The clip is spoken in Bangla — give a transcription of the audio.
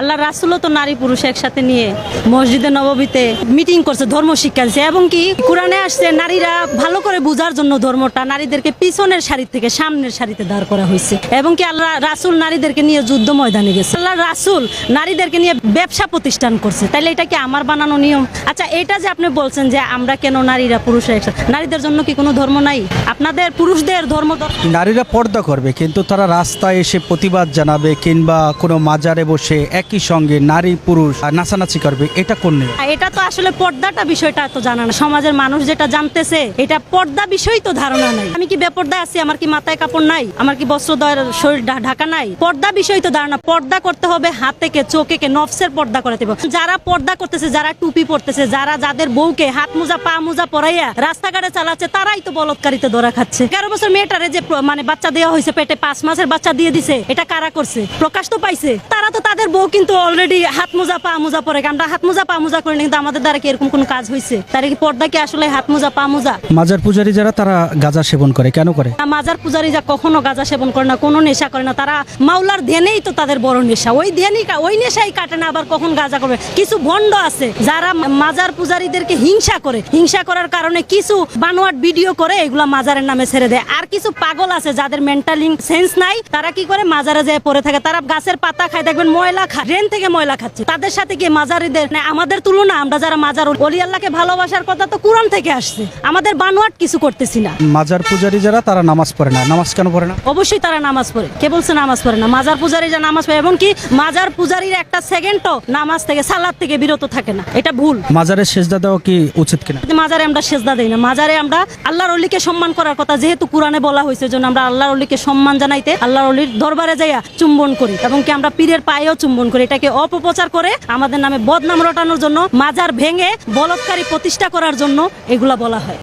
আল্লাহ রাসূলও তো নারী পুরুষ একসাথে নিয়ে মসজিদে নববীতে মিটিং করছে, ধর্ম শিক্ষা দিচ্ছে, এবং কি কোরআনে আসছে নারীরা ভালো করে বোঝার জন্য ধর্মটা নারীদেরকে পিছনের সারি থেকে সামনের সারিতে দাঁড় করা হয়েছে, এবং কি আল্লাহ রাসূল নারীদেরকে নিয়ে যুদ্ধ ময়দানে গেছে, আল্লাহ রাসূল নারীদেরকে নিয়ে ব্যবসা প্রতিষ্ঠান করছে। তাইলে এটা কি আমার বানানো নিয়ম? আচ্ছা, এটা যে আপনি বলছেন যে আমরা কেন নারীরা পুরুষের একসাথে, নারীদের জন্য কি কোনো ধর্ম নাই? আপনাদের পুরুষদের ধর্ম নারীরা পর্দা করবে, কিন্তু তারা রাস্তায় এসে প্রতিবাদ জানাবে কিংবা কোনো মাজারে বসে একই সঙ্গে নারী পুরুষ নাচানাচি করবে, এটা কোন নিয়ম? এটা তো আসলে পর্দাটা বিষয়টা তো জানা না, সমাজের মানুষ যেটা জানতেছে এটা পর্দা বিষয় তো ধারণা নাই। আমি কি বেপর্দা আছি? আমার কি মাথায় কাপড় নাই? আমার কি বস্ত্রদ্বয়ের শরীর ঢাকা নাই? পর্দা বিষয় তো ধারণা। পর্দা করতে হবে হাত থেকে চোখে কে নফসের পর্দা করতে হবে। যারা পর্দা করতেছে, যারা টুপি পরতেছে, যাদের বউকে হাত মোজা পা মোজা পরাইয়া রাস্তাঘাটে চালাচ্ছে, তারাই তো বলৎকারিতে ধরা খাচ্ছে। 11 বছর মেয়েটারে যে মানে বাচ্চা দেওয়া হয়েছে, পেটে 5 মাসের বাচ্চা দিয়ে দিছে, এটা কারা করছে? প্রকাশ তো পাইছে। তারা তো তাদের বউ কিন্তু অলরেডি হাত মোজা পা মোজা পরে। আমরা হাত মোজা পা মোজা করি না, কিন্তু আমাদের দ্বারা কি এরকম কোন কাজ হয়েছে? তার কি পর্দা কি আসলে হাত মোজা পা মোজা? মাজার পূজারী যারা তারা গাঁজা সেবন করে, কেন করে? মাজার পূজারী যা কখনো গাঁজা সেবন করে না, কোনো নেশা করে না। তারা মাওলার ধ্যানেই তো তাদের বড় নেশা, ওই নেশাই কাটে না, আবার কখন গাঁজা করবে। কিছু ভণ্ড আছে যারা মাজার পূজারীদেরকে হিংসা করে, হিংসা করার কারণে কিছু বানোয়াট ভিডিও করে এগুলা মাজারের নামে ছেড়ে দেয়। আর কিছু পাগল আছে যাদের মেন্টালি সেন্স নাই, তারা কি করে মাজারে যায় পড়ে থাকে। তারা গাছের পাতা খায়, দেখবেন ময়লা খায়, ড্রেন থেকে ময়লা খাচ্ছে। তাদের সাথে কি মাজারিদের আমাদের তুলনা? আমরা যারা মাজার ওলি আল্লাহকে ভালোবাসার কথা তো কোরআন থেকে আসছে, আমাদের বানোয়াট কিছু করতেছি না। মাজার পূজারী যারা তারা নামাজ পড়ে না, নামাজ কেন পড়ে না? অবশ্যই তারা নামাজ পড়ে। কে বলছে নামাজ পড়ে না? মাজার পূজারী যা নামাজ পড়ে, এবং কি মাজার পূজারীর একটা সেকেন্ডও নামাজ থেকে সালাত থেকে বিরত থাকে না, এটা ভুল। মাজারে সেজদা দেওয়া কি উচিত কিনা? মাজারে আমরা সেজদা দেই না। মাজারে আমরা আল্লাহর ওলিকে সম্মান করার কথা, যেহেতু কোরআনে বলা হয়েছে, জন্য আমরা আল্লাহর ওলিকে সম্মান জানাইতে আল্লাহর ওলির দরবারে যাইয়া চুম্বন করি, এবং কি আমরা পীরের পায়েও চুম্বন করি। এটাকে অপপ্রচার করে আমাদের নামে বদনাম রটানোর জন্য, মাজার ভেঙে বলৎকারী প্রতিষ্ঠা করার জন্য এগুলা বলা হয়।